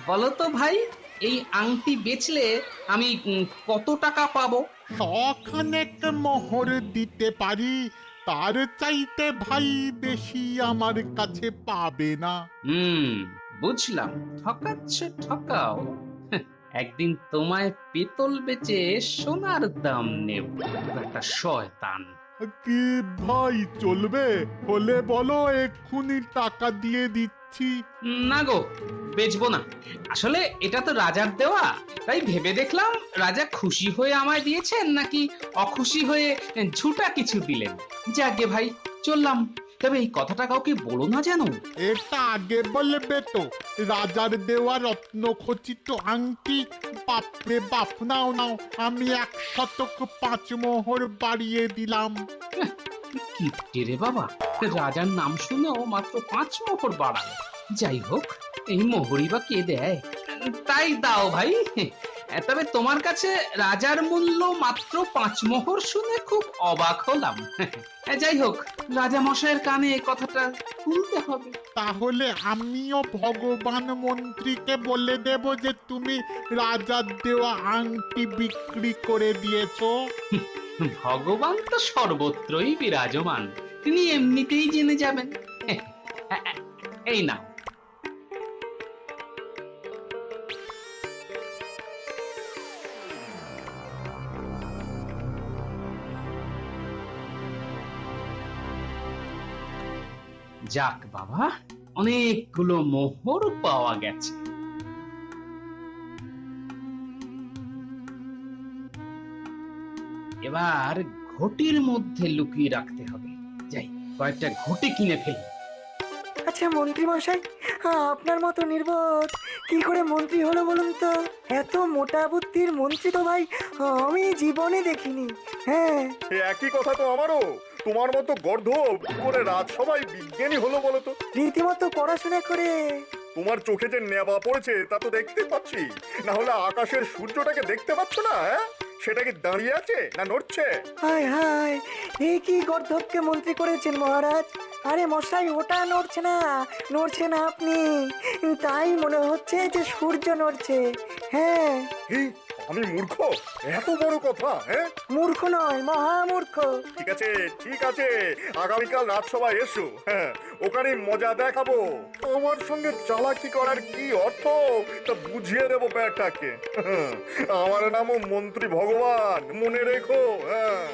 বলো তো ভাই, এই আংটি বেচলে আমি কত টাকা পাবো? শখানেক মোহর দিতে পারি, তার চাইতে ভাই বেশি আমার কাছে পাবে না। হুম, বুঝলাম। ঠকাচ্ছ, ঠকাও। একদিন তোমায় পেতল বেচে সোনার দাম নেব। একটা শয়তান। কি ভাই, চলবে? হলে বলো, এক্ষুনি টাকা দিয়ে দিচ্ছি। না গো, বেচবো না। আসলে এটা তো রাজার দেওয়া, তাই ভেবে দেখলাম রাজা খুশি হয়ে আমায় দিয়েছেন নাকি অখুশি হয়ে ঝুটা কিছু দিলেন। যাকে ভাই, চললাম। তবে এই কথাটা কাউকে বলো না জানো। এটা আগে বলবে তো, রাজার দেওয়া রত্নখচিত আংটি। বাপরে বাপ, নাও নাও, আমি 105 মোহর বাড়িয়ে দিলাম। কিপ্টে রে বাবা, রাজার নাম শুনেও মাত্র 5 মোহর বাড়ালো। যাই হোক, এই মোহরই বা কে দেয়? তাই দাও ভাই। তবে তোমার কাছে রাজার মূল্য মাত্র 5 মোহর শুনে খুব অবাক হলাম। যাই হোক, রাজা মশাইয়ের কানে এ কথাটা তুলতে হবে। তাহলে আমিও ভগবান মন্ত্রীকে বলে দেব যে তুমি রাজার দেওয়া আংটি বিক্রি করে দিয়েছো। ভগবান তো সর্বত্রই বিরাজমান, তিনি এমনিতেই জেনে যাবেন। এই না, যাক বাবা, অনেকগুলো মোহর পাওয়া গেছে। এবার ঘটির মধ্যে লুকিয়ে রাখতে হবে। যাই, কয়েকটা ঘটি কিনে ফেলি। আচ্ছা মন্ত্রী মশাই, আপনার মতো নির্বোধ কি করে মন্ত্রী হলো বলুন তো? এত মোটা বুদ্ধির মন্ত্রী তো ভাই আমি জীবনে দেখিনি। হ্যাঁ, এ একই কথা তো আমারও। তোমার মতো গর্ধব কি করে রাজসভায় বিজ্ঞানী হলো বলো তো? রীতিমতো পড়াশোনা করে। তোমার চোখে যে নেবা পড়েছে তা তো দেখতে পাচ্ছি। না হলে আকাশের সূর্যটাকে দেখতে পাচ্ছ না? হ্যাঁ, সেটা কি দাঁড়িয়ে আছে না নড়ছে? হায় হায়, এই কি গর্ধবকে মন্ত্রী করেছেন মহারাজ? আরে মশাই, ওটা নড়ছে না, নড়ছে না আপনি। তাই মনে হচ্ছে যে সূর্য নড়ছে। হ্যাঁ। এই, আমি মূর্খ? এত বড় কথা? হ্যাঁ, মূর্খ নয়, মহামূর্খ। ঠিক আছে ঠিক আছে, আগামীকাল রাজসভায় এসো। হ্যাঁ, ওখানে মজা দেখাবো। আমার সঙ্গে চালাকি করার কি অর্থ তা বুঝিয়ে দেবো ব্যাটাকে। আমার নামও মন্ত্রী ভগবান, মনে রেখো। হ্যাঁ।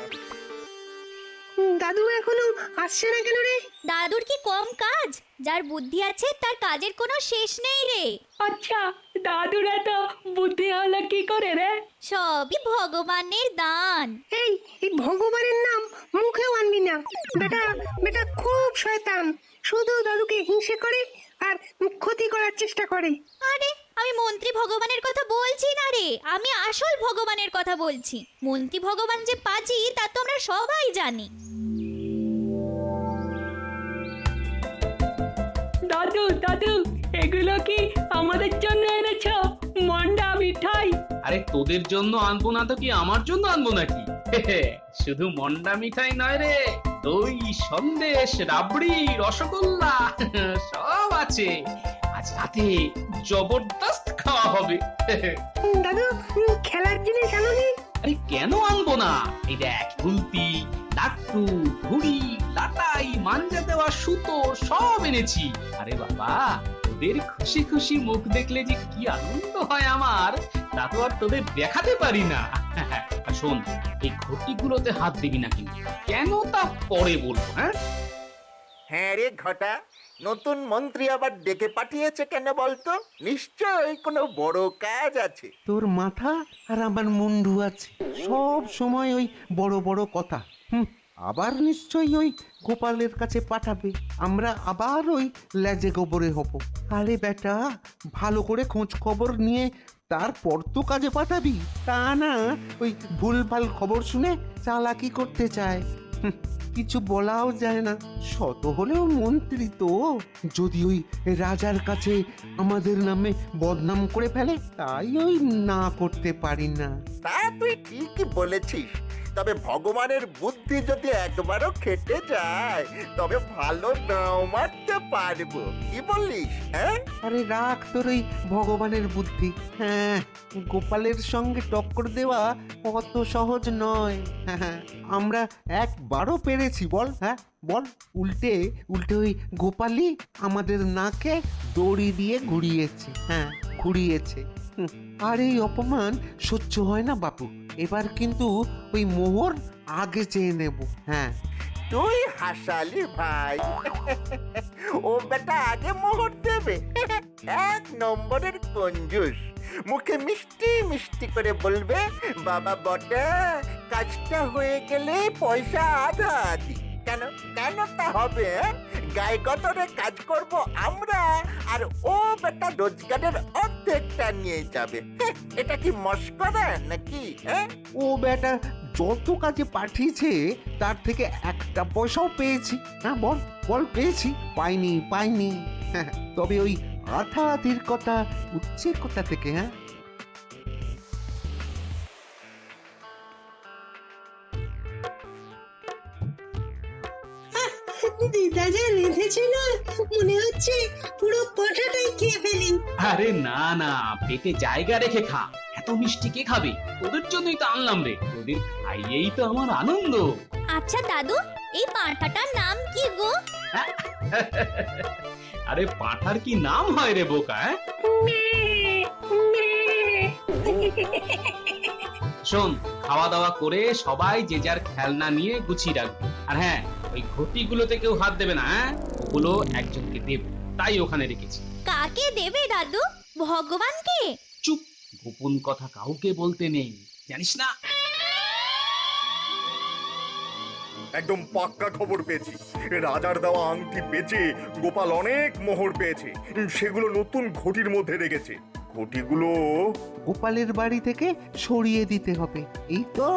দাদু এখনো আসছে না কেন রে? দাদুর কি কম কাজ? যার বুদ্ধি আছে তার কাজের কোনো শেষ নেই রে। আচ্ছা, দাদুর এত বুদ্ধি হলো কি করে রে? সবই ভগবানের দান। এই এই ভগবানের নাম মুখেও আনবি না। বেটা বেটা খুব শয়তান, শুধু দাদুকে হিংসে করে আর ক্ষতি করার চেষ্টা করে। আরে, আমি মন্ত্রী ভগবানের কথা বলছি না রে, আমি আসল ভগবানের কথা বলছি। মন্ত্রী ভগবান যে পাজি তা তো আমরা সবাই জানি। দাদু দাদু, এগুলো কি আমাদের জন্য এনেছো? মন্ডা মিঠাই। আরে তোদের জন্য আনবো না তো কি আমার জন্য আনবো নাকি? শুধু মন্ডা মিঠাই নয় রে, দই, সন্দেশ, রাবড়ি, রসগোল্লা সব আছে। আজ রাতে জবরদস্ত খাওয়া হবে। দাদু, খেলার জিনিস আনোনি? আরে কেন আনবো না? এই দেখ, গুলতি, লাট্টু, ঘুড়ি, লাটাই, মাঞ্জা দেওয়া সুতো সব এনেছি। আরে বাবা, তোদের খুশি খুশি মুখ দেখলে যে কি আনন্দ হয় আমার, তা তো আর তোদের দেখাতে পারি না। আর শোন, এই ঘটিগুলোতে হাত দিবি না কিন্তু। কেন তা পরে বলবো। হ্যাঁ হ্যাঁ রে ঘটা, নতুন মন্ত্রী আবার ডেকে পাঠিয়েছে কেন বলতো? নিশ্চয়ই কোনো বড় কাজ আছে। তোর মাথা আর আমার মুন্ডু আছে, সব সময় ওই বড় বড় কথা। আবার নিশ্চয়ই ওই গোপালের কাছে পাঠাবে, আমরা আবার ওই লেজে গোবরে হব। আরে বেটা, ভালো করে খোঁজ খবর নিয়ে তারপর তো কাজে পাঠাবি, তা না ওই ভুলভাল খবর শুনে চালাকি করতে চায়। কিছু বলাও যায় না, শত হলেও মন্ত্রী তো। যদি ওই রাজার কাছে আমাদের নামে বদনাম করে ফেলে, তাই ওই না করতে পারি না। তা তুই ঠিকই বলেছিস, তবে ভগবানের বুদ্ধি যদি একবারও খেটে যায় তবে ভালো নাও মারতে পারবো, কি বলিস? হ্যাঁ, আরে রাখ তোর ওই ভগবানের বুদ্ধি। হ্যাঁ, গোপালের সঙ্গে টক্কর দেওয়া অত সহজ নয়। হ্যাঁ, আমরা একবারও পেরেছি বল? হ্যাঁ বল, উল্টে উল্টে ওই গোপালই আমাদের নাকে দড়ি দিয়ে ঘুরিয়েছে। হ্যাঁ, ঘুরিয়েছে। আর এই অপমান সহ্য হয় না বাপু। এবার কিন্তু ওই মোহর আগে চেয়ে নেব। হ্যাঁ, তুই হাসালি ভাই। ও বেটা আগে মোহর দেবে। এক নম্বরের কঞ্জুস। মুখে মিষ্টি মিষ্টি করে বলবে, বাবা বটা কাজটা হয়ে গেলে পয়সা আধা আধি। কেন কেন তা হবে? গায়ে গতরে কাজ করব আমরা, আর ও বেটা রোজগারের অর্ধেকটা নিয়ে যাবে। এটা কি মস্করা নাকি? হ্যাঁ, ও বেটা যত কাজে পাঠিয়েছে তার থেকে একটা পয়সাও পেয়েছি। হ্যাঁ বল বল, পেয়েছি? পাইনি পাইনি। হ্যাঁ, তবে ওই আধা আধির কথা উঠছে কোথা থেকে? হ্যাঁ, দিদা যা রেঁধেছে না, মনে হচ্ছে পুরো পাঠাটাই খেয়ে ফেলি। আরে না না, পেটে জায়গা রেখে খা। এত মিষ্টি কে খাবে? তোদের জন্যই তো আনলাম রে, তোদের খাইয়েই তো আমার আনন্দ। আচ্ছা দাদু, এই পাঁঠাটার নাম কি গো? আরে পাঁঠার কি নাম হয় রে বোকা? শোন, খাওয়া দাওয়া করে সবাই যে যার খেলনা নিয়ে গুছিয়ে রাখবে। আর হ্যাঁ, ওই ঘটিগুলোতে কেউ হাত দেবে না। হ্যাঁ, ওগুলো একজনকে দেব, তাই ওখানে রেখেছি। কাকে দেবে দাদু? ভগবানকে? চুপ, গোপন কথা কাউকে বলতে নেই, জানিস না? একদম পাক্কা খবর পেয়েছি। রাজার দেওয়া আংটি বেচে গোপাল অনেক মোহর পেয়েছে। সেগুলো নতুন ঘটির মধ্যে রেখেছে। ঘটিগুলো গোপালের বাড়ি থেকে সরিয়ে দিতে হবে। এই তো,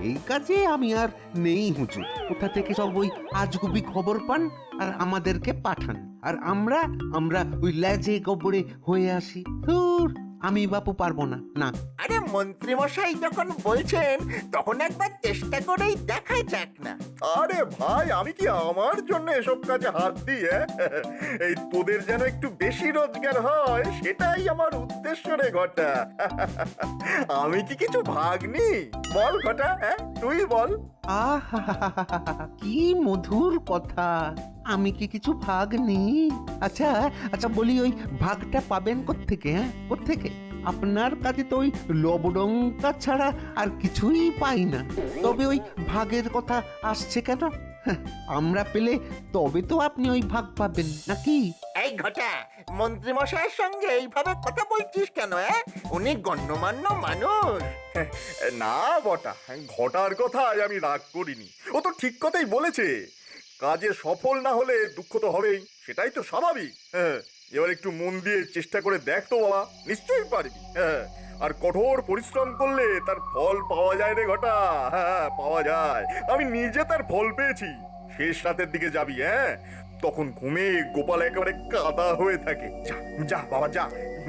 এই কাজে আমি আর নেই হুজুর। কোথা থেকে সব ওই আজগুবি খবর পান আর আমাদেরকে পাঠান, আর আমরা ওই লেজে গোবরে হয়ে আসি। ধুর, আমি বাপু পারবো না। না, আরে মন্ত্রী মশাই যখন বলছেন তখন একবার চেষ্টা করেই দেখা যাক না। আরে ভাই, আমি কি আমার জন্য এসব কাজে হাত দিই? এই তোদের যেন একটু বেশি রোজগার হয়, সেটাই আমার উদ্দেশ্য রে ঘটা। আমি কি কিছু ভাগ নি? বল ঘটা, হ্যাঁ তুই বল। আহা, কি মধুর কথা। আমি কি কিছু ভাগ নেই? আচ্ছা আচ্ছা, বলি ওই ভাগটা পাবেন কোত্থেকে? হ্যাঁ, কোত্থেকে? আপনার কাছে তো ওই লবডঙ্কা ছাড়া আর কিছুই পাই না। তবে ওই ভাগের কথা আসছে কেন? হ্যাঁ, আমরা পেলে তবে তো আপনি ওই ভাগ পাবেন নাকি? এই ঘটা, মন্ত্রী মশাইয়ের সঙ্গে এইভাবে কথা বলছিস কেন? উনি গণ্যমান্য মানুষ। না বটা, ঘটার কথায় আমি রাগ করিনি। ও তো ঠিক কথাই বলেছে। কাজে সফল না হলে দুঃখ তো হবেই, সেটাই তো স্বাভাবিক। হ্যাঁ, এবার একটু মন দিয়ে চেষ্টা করে দেখ তো বাবা, নিশ্চয়ই পারবি। হ্যাঁ, আর কঠোর পরিশ্রম করলে তার ফল পাওয়া যায় রে ঘটা। হ্যাঁ, পাওয়া যায়। আমি নিজে তার ফল পেয়েছি। শেষ রাতের দিকে যাবি, হ্যাঁ, তখন ঘুমে গোপাল একেবারে কাদা হয়ে থাকে। যা যা বাবা যা,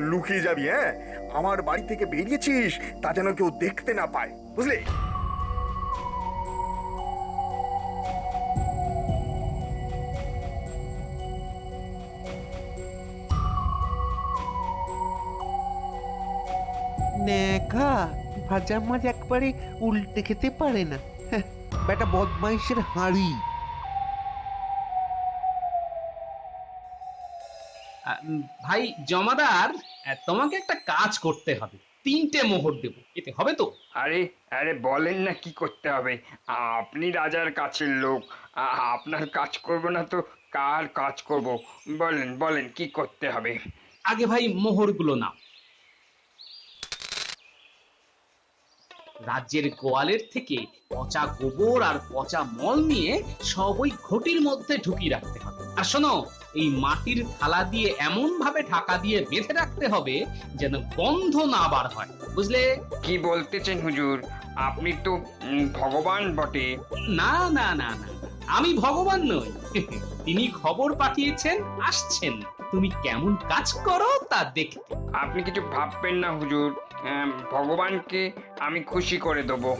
লুকিয়ে যাবি। হ্যাঁ, আমার বাড়ি থেকে বেরিয়েছিস তা যেন কেউ দেখতে না পায়, বুঝলি? নেখা ভাজা মাছ একবারে উল্টে খেতে পারে না। হ্যাঁ, বেটা বদমাইশের হাঁড়ি। ভাই জমাদার, তোমাকে একটা কাজ করতে হবে। 3টে মোহর দেব, এতে হবে তো? আরে আরে বলেন না কি করতে হবে? আপনি রাজার কাছের লোক, আপনার কাজ করব না তো কার কাজ করব? বলেন বলেন কি করতে হবে? আগে ভাই মোহরগুলো নাও। রাজ্যের গোয়ালের থেকে পচা গোবর আর পচা মল নিয়ে সব ওই ঘটির মধ্যে ঢুকিয়ে রাখতে হবে। আর শোনো, এই মাটির থালা দিয়ে এমন ভাবে ঢাকা দিয়ে বেঁধে রাখতে হবে যেন গন্ধ না বার হয়, বুঝলে? কি বলতেছেন হুজুর? আপনি তো ভগবান বটে। না না না না, আমি ভগবান নই। তিনি খবর পাঠিয়েছেন, আসছেন তুমি কেমন কাজ করো তা দেখতে। আপনি কিছু ভাববেন না হুজুর, ভগবানকে আমি খুশি করে দেবো।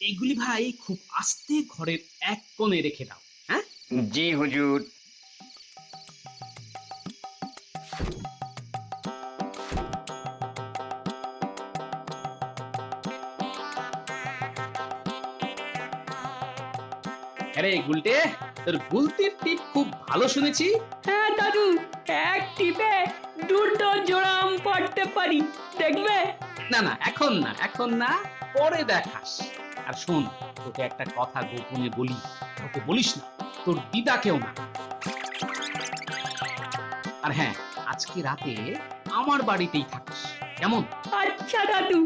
এইগুলি ভাই খুব আস্তে ঘরের এক কোণে রেখে দাও। হ্যাঁ, জি হুজুর। আরে গুলটে, তোর গুলতির টিপ খুব ভালো শুনেছি। হ্যাঁ দাদু, এক টিপে দুটো জোড়া আম পাড়তে পারি, দেখবে? না না, এখন না, এখন না, পরে দেখাস। আর শোন, তোকে একটা কথা গোপনে বলি, তোকে বলিস না, তোর দিদাকেও না। আর হ্যাঁ, আজকে রাতে আমার বাড়িতেই থাকিস, কেমন? আচ্ছা দাদু।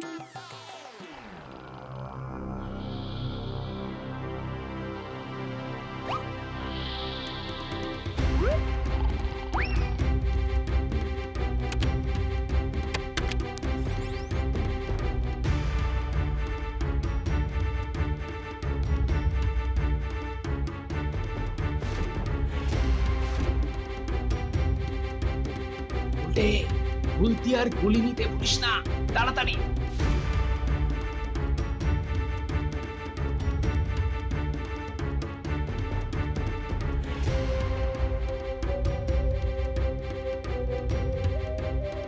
গুলটে, গুলতি আর গুলি নিতে ভুলিস না, তাড়াতাড়ি।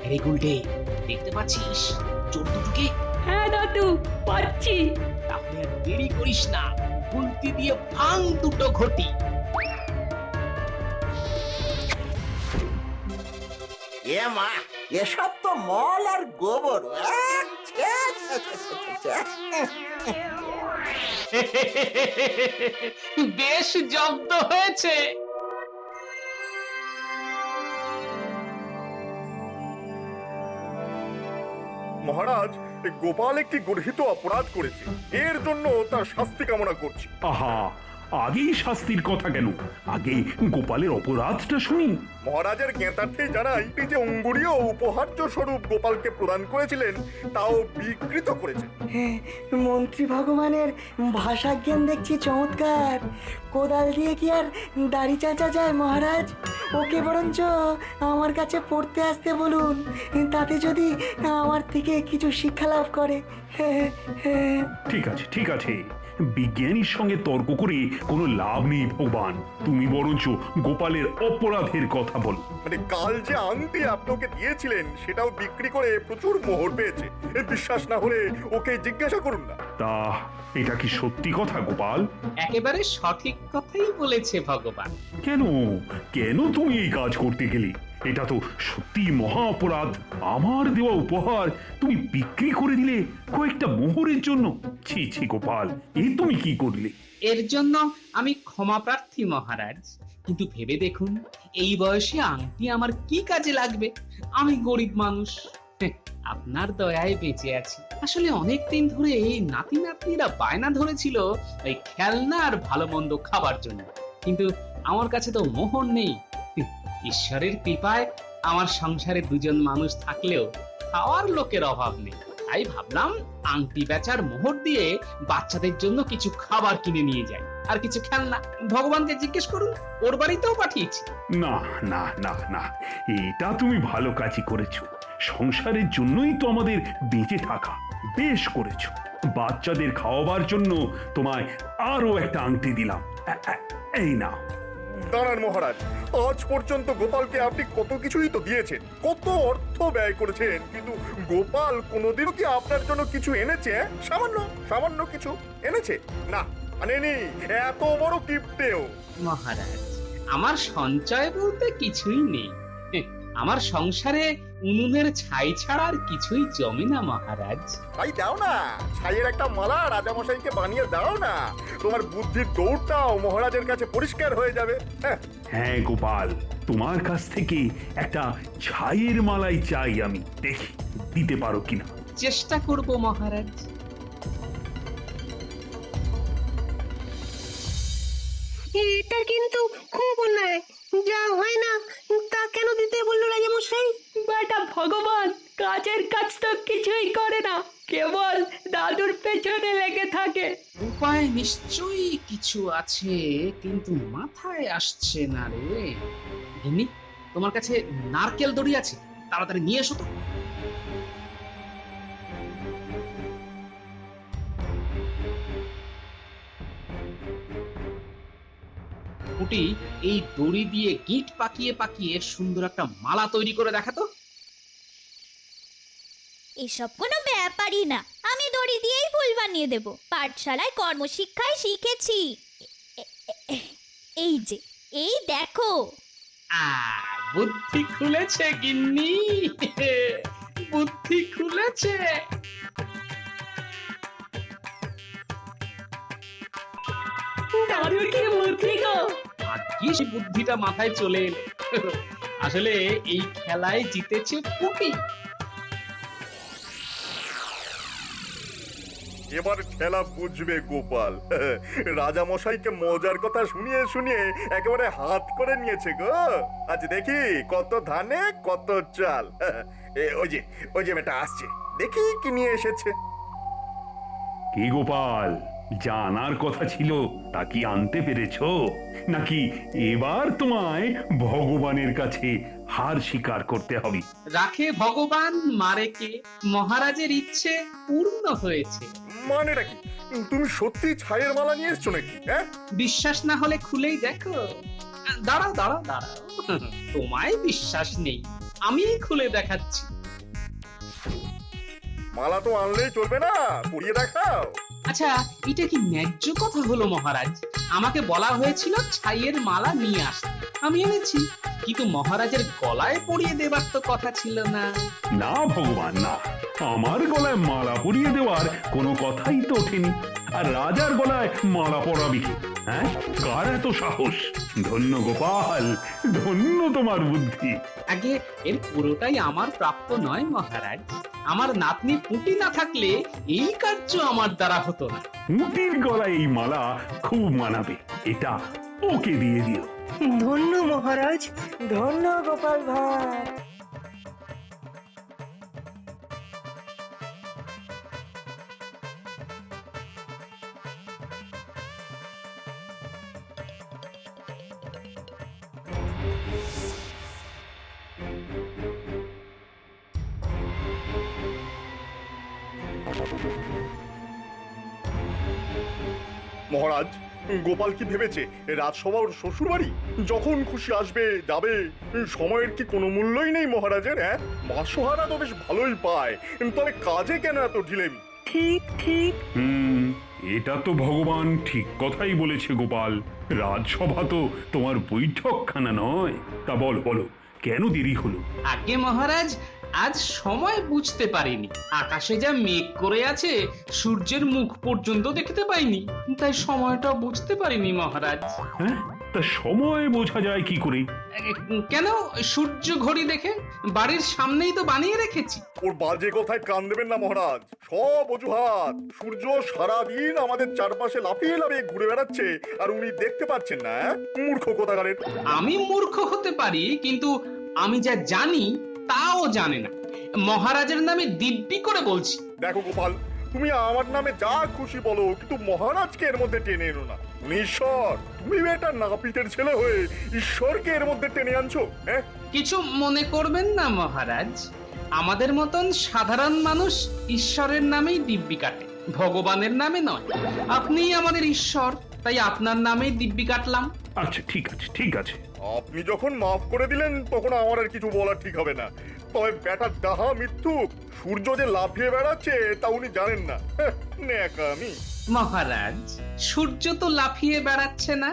আরে গুলটে, দেখতে পাচ্ছিস চোর দুটোকে? হ্যাঁ দাদু, পাচ্ছি। তাহলে আর দেরি করিস না, গুলতি দিয়ে ভাঙ দুটো ঘটি। এ মা, এসব তো মল আর গোবর। ছ্যা, ছ্যা, ছ্যা, ছ্যা, ছ্যা। বেশ জব্দ হয়েছে। মহারাজ, এই গোপাল একটি গর্হিত অপরাধ করেছে, এর জন্য তার শাস্তি কামনা করছি। আহা, আগেই শাস্তির কথা কেন? আগে গোপালের অপরাধটা শুনি। মহারাজের জ্ঞাতার্থেই জানাই, এই যে অঙ্গুরীয় উপহার্য স্বরূপ গোপালকে প্রদান করেছিলেন, তাও বিকৃত করেছে। হ্যাঁ, মন্ত্রী ভগবানের ভাষাজ্ঞান দেখছি চমৎকার। কোদাল দিয়ে কি আর দাড়ি চাচা যায় মহারাজ? ওকে বরঞ্চ আমার কাছে পড়তে আসতে বলুন, তাতে যদি আমার থেকে কিছু শিক্ষা লাভ করে। হ্যাঁ হ্যাঁ। ঠিক আছে, ঠিক আছে, বিজ্ঞানীর সঙ্গে তর্ক করে কোনো লাভ নেই ভগবান। তুমি বরঞ্চ গোপালের অপরাধের কথা বলো। মানে কাল যে আংটি আপনাকে দিয়েছিলেন, সেটাও বিক্রি করে প্রচুর মোহর পেয়েছে। এ বিশ্বাস না হলে ওকে জিজ্ঞাসা করুন না। তা এটা কি সত্যি কথা গোপাল? একেবারে সঠিক কথাই বলেছে ভগবান। কেন কেন তুমি এই কাজ করতে গেলে? এটা তো সত্যি মহা অপরাধ। আমার দেওয়া উপহার তুমি বিক্রি করে দিলে কয়েকটা মোহরের জন্য। ছি ছি গোপাল, এ তুমি কি করলে? এর জন্য আমি ক্ষমা প্রার্থী মহারাজ, কিন্তু ভেবে দেখুন, এই বয়সে আংটি আমার কি কাজে লাগবে? আমি গরিব মানুষ, আপনার দয়ায় বেঁচে আছি। আসলে অনেক দিন ধরে এই নাতি নাতনিরা বায়না ধরেছিল এই খেলনা আর ভালো মন্দ খাবার জন্য, কিন্তু আমার কাছে তো মোহর নেই। ঈশ্বরের কৃপায় আমার সংসারে দুজন মানুষ থাকলেও খাওয়ার লোকের অভাব নেই। তাই ভাবলাম আংটি বেচার মোহর দিয়ে বাচ্চাদের জন্য কিছু খাবার কিনে নিয়ে যাই, আর কিছু খেলনা। ভগবানকে জিজ্ঞেস করুন, ওর বাড়িতেও পাঠিয়েছি। না না না না, এটা তুমি ভালো কাজই করেছো। সংসারের জন্যই তো আমাদের বেঁচে থাকা। বেশ করেছো। বাচ্চাদের খাওয়াবার জন্য তোমায় আরো একটা আংটি দিলাম। এই নাও। দাঁড়ান মহারাজ, আজ পর্যন্ত গোপালকে আপনি কত কিছুই তো দিয়েছেন, কত অর্থ ব্যয় করেছেন, কিন্তু গোপাল কোনোদিনও কি আপনার জন্য কিছু এনেছে? সামান্য সামান্য কিছু এনেছে? না, আনেনি। এত বড় কিপ্টেও। মহারাজ, আমার সঞ্চয় বলতে কিছুই নেই। আমার সংসারে উনুনের ছাই ছাড়া আর কিছুই জমে না মহারাজ। ছাই দাও না, ছাইয়ের একটা মালা রাজামশাইকে বানিয়ে দাও না। তোমার বুদ্ধির দৌড়টাও মহারাজের কাছে পরিষ্কার হয়ে যাবে। হ্যাঁ গোপাল, তোমার কাছ থেকে একটা ছাইয়ের মালাই চাই আমি। দেখি দিতে পারো কিনা। চেষ্টা করব মহারাজ। এটা কিন্তু খুব অন্যায়। যা হয় না তা কেন দিতে বললো রাজামশাই? বেটা ভগবান কাজের কাজ তো কিছুই করে না, কেবল দাদুর পেছনে লেগে থাকে। উপায় নিশ্চয়ই কিছু আছে, কিন্তু মাথায় আসছে না রে। গিন্নি, তোমার কাছে নারকেল দড়ি আছে? তাড়াতাড়ি নিয়ে এসো তো। পুটি এই দড়ি দিয়ে গিঁট পাকিয়ে পাকিয়ে সুন্দর একটা মালা তৈরি করে দেখাতো। এসব কোনো ব্যাপারই না, আমি দড়ি দিয়েই ফুল বানিয়ে দেব। পাঠশালায় কর্মশিক্ষায় শিখেছি। এই যে, এই দেখো। বুদ্ধি খুলেছে গিন্নি, বুদ্ধি খুলেছে। দাদুর কি বুদ্ধি গো! আজকে সেই বুদ্ধিটা মাথায় চলে এলো। আসলে এই খেলায় জিতেছে পুটি। এবার খেলা বুঝবে গোপাল। রাজা মশাইকে মজার কথা শুনিয়ে শুনিয়ে একেবারে হাত করে নিয়েছে গো। আজ দেখি কত ধানে কত চাল। ওই যে বেটা আসছে, দেখি কি নিয়ে এসেছে। কি গোপাল, জানার কথা ছিল তা কি আনতে পেরেছো, নাকি এবার তোমায় ভগবানের কাছে হার স্বীকার করতে হবে? রাখে ভগবান, মারে কে, মহারাজের ইচ্ছে পূর্ণ হয়েছে। মানেটা কি? তুমি সত্যি ছাইয়ের মালা নিয়ে এসছো নাকি? হ্যাঁ, বিশ্বাস না হলে খুলেই দেখো। দাঁড়াও দাঁড়াও দাঁড়াও, তোমায় বিশ্বাস নেই, আমি খুলে দেখাচ্ছি। মালা তো আনলেই চলবে না, পরিয়ে দেখাও। আচ্ছা, এটা কি ন্যায্য কথা হলো মহারাজ? আমাকে বলা হয়েছিল ছাইয়ের মালা নিয়ে আসতে, আমি এনেছি, কিন্তু মহারাজের গলায় পরিয়ে দেবার তো কথা ছিল না। না ভগবান না, আমার গলায় মালা পরিয়ে দেওয়ার কোনো কথাই তো ওঠেনি। আর রাজার গলায় মালা পরাবি কি? হ্যাঁ, কার এত সাহস? ধন্য গোপাল, ধন্য তোমার বুদ্ধি। আগে এর পুরোটাই আমার প্রাপ্য নয় মহারাজ। আমার নাতনি পুটি না থাকলে এই কার্য আমার দ্বারা হতো না। পুটির গলায় এই মালা খুব মানাবে, এটা ওকে দিয়ে দিও। ধন্য মহারাজ। ধন্য গোপাল ভাঁড়। মহারাজ, গোপাল কি ভেবেছে রাজসভা ওর শ্বশুর বাড়ি? যখন খুশি আসবে যাবে, সময়ের কি কোনো মূল্যই নেই মহারাজের? হ্যাঁ, মাসোহারা তো বেশ ভালোই পায়, তবে কাজে কেন এত ঢিলেমি? ঠিক ঠিক। এটা তো ভগবান ঠিক কথাই বলেছে গোপাল। রাজসভা তো তোমার বৈঠকখানা নয়। তা বলো বলো, কেন দেরি হলো? আগে মহারাজ, আজ সময় বুঝতে পারিনি। আকাশে যা মেঘ করে আছে, সূর্যের মুখ পর্যন্ত দেখতে পাইনি, তাই সময়টা বুঝতে পারিনি মহারাজ। হ্যাঁ, তা সময় বোঝা যায় কি করে? কেন, সূর্য ঘড়ি দেখে বাড়ির সামনেই তো বানিয়ে রেখেছি। ওর বাজে কথায় কান দেবেন না মহারাজ, সব অজুহাত। সূর্য সারাদিন আমাদের চারপাশে লাফিয়ে লাফিয়ে ঘুরে বেড়াচ্ছে, আর উনি দেখতে পাচ্ছেন না। মূর্খ কোথাকারের। আমি মূর্খ হতে পারি, কিন্তু আমি যা জানি তাও জানে না। মহারাজের নামে দিব্যি করে বলছি। দেখো গোপাল, তুমি আমার নামে যা খুশি বলো, কিন্তু মহারাজকে এর মধ্যে টেনে এনো না। উনি ঈশ্বর, তুমি এটা নাপিতের ছেলে হয়ে ঈশ্বরকে এর মধ্যে টেনে আনছো। হ্যাঁ, কিছু মনে করবেন না মহারাজ, আমাদের মতন সাধারণ মানুষ ঈশ্বরের নামেই দিব্যি কাটে, ভগবানের নামে নয়। আপনিই আমাদের ঈশ্বর, তাই আপনার নামেই দিব্যি কাটলাম। আচ্ছা ঠিক আছে ঠিক আছে। আপনি যখন মাফ করে দিলেন তখন আমার আর কিছু বলা ঠিক হবে না। তবে বেটার ডাহা মিথ্যুক, সূর্য যে লাফিয়ে বেড়াচ্ছে তা উনি জানেন না। ন্যাকামি। মহারাজ, সূর্য তো লাফিয়ে বেড়াচ্ছে না,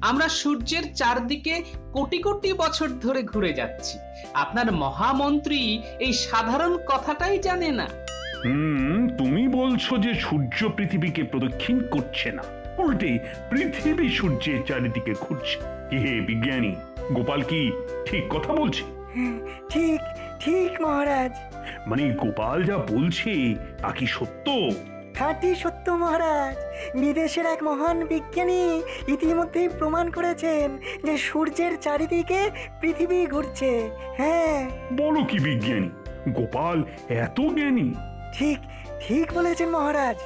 আমরা সূর্যের চারদিকে কোটি কোটি বছর ধরে ঘুরে যাচ্ছি। আপনার মহামন্ত্রী এই সাধারণ কথাটাই জানে না। তুমি বলছো যে সূর্য পৃথিবীকে প্রদক্ষিণ করছে না, উল্টে পৃথিবী সূর্যের চারিদিকে ঘুরছে। হে বিজ্ঞানী, গোপাল কি ঠিক কথা বলছে? ঠিক ঠিক মহারাজ। মানে গোপাল যা বলছে তা কি সত্য? খাঁটি সত্য মহারাজ। বিদেশের এক মহান বিজ্ঞানী ইতিমধ্যেই প্রমাণ করেছেন যে সূর্যের চারিদিকে পৃথিবী ঘুরছে। হ্যাঁ। বলো কি বিজ্ঞানী, গোপাল এত জ্ঞানী? ঠিক ঠিক বলেছেন মহারাজ।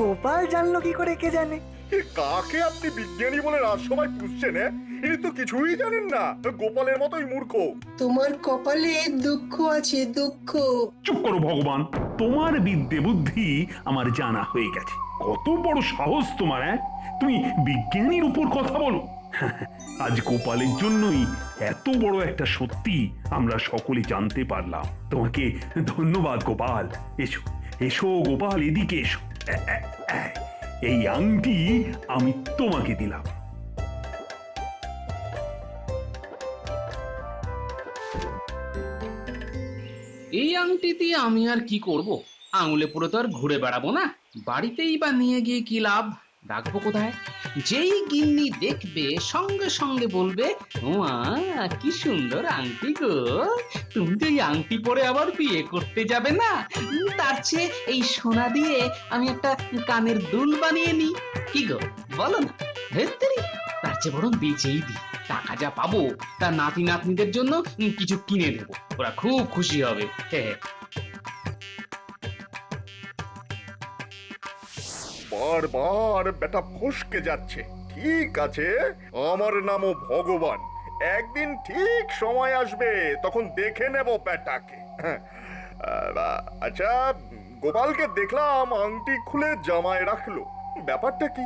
গোপাল জানলো কি করে কে জানে। কাকে আপনি বিজ্ঞানী বলে রাজসভায় পুষছেন? ইনি তো কিছুই জানেন না, গোপালের মতোই মূর্খ। তোমার কপালে দুঃখ আছে, দুঃখ। চুপ করো ভগবান, তোমার বিদ্যে বুদ্ধি আমার জানা হয়ে গেছে। কত বড় সাহস তোমার! তুমি বিজ্ঞানীর উপর কথা বলো? আজ গোপালের জন্যই এত বড় একটা সত্যি আমরা সকলে জানতে পারলাম। তোমাকে ধন্যবাদ গোপাল। এসো এসো গোপাল, এদিকে এসো। এই আংটি আমি তোমাকে দিলাম। এই আংটি দিয়ে আমি আর কি করব? আঙুলে পুরো তো আর ঘুরে বেড়াবো না। বাড়িতেই বা নিয়ে গিয়ে কি লাভ? রাখবো কোথায়? যেই গিন্নি দেখবে সঙ্গে সঙ্গে বলবে, ওমা কি সুন্দর আংটি গো, তুমি তো এই আংটি পরে আবার বিয়ে করতে যাবে না? তার চেয়ে এই সোনা দিয়ে আমি একটা কানের দুল বানিয়ে নি, কি গো বলো না? ভেতরি তার চেয়ে বরং বেচেই দিই। টাকা যা পাবো তার নাতি নাতনিদের জন্য কিছু কিনে দেবো, ওরা খুব খুশি হবে। হ্যাঁ, বারবার বেটা ফসকে যাচ্ছে। ঠিক আছে, আমার নামও ভগবান। একদিন ঠিক সময় আসবে, তখন দেখে নেব বেটাকে। আচ্ছা, গোপালকে দেখলাম আংটি খুলে জামায় রাখলো, ব্যাপারটা কি?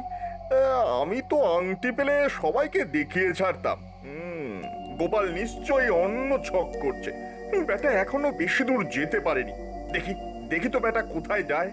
আমি তো আংটি পেলে সবাইকে দেখিয়ে ছাড়তাম। গোপাল নিশ্চয়ই অন্য ছক করছে। বেটা এখনো বেশি দূর যেতে পারেনি। দেখি দেখি তো বেটা কোথায় যায়।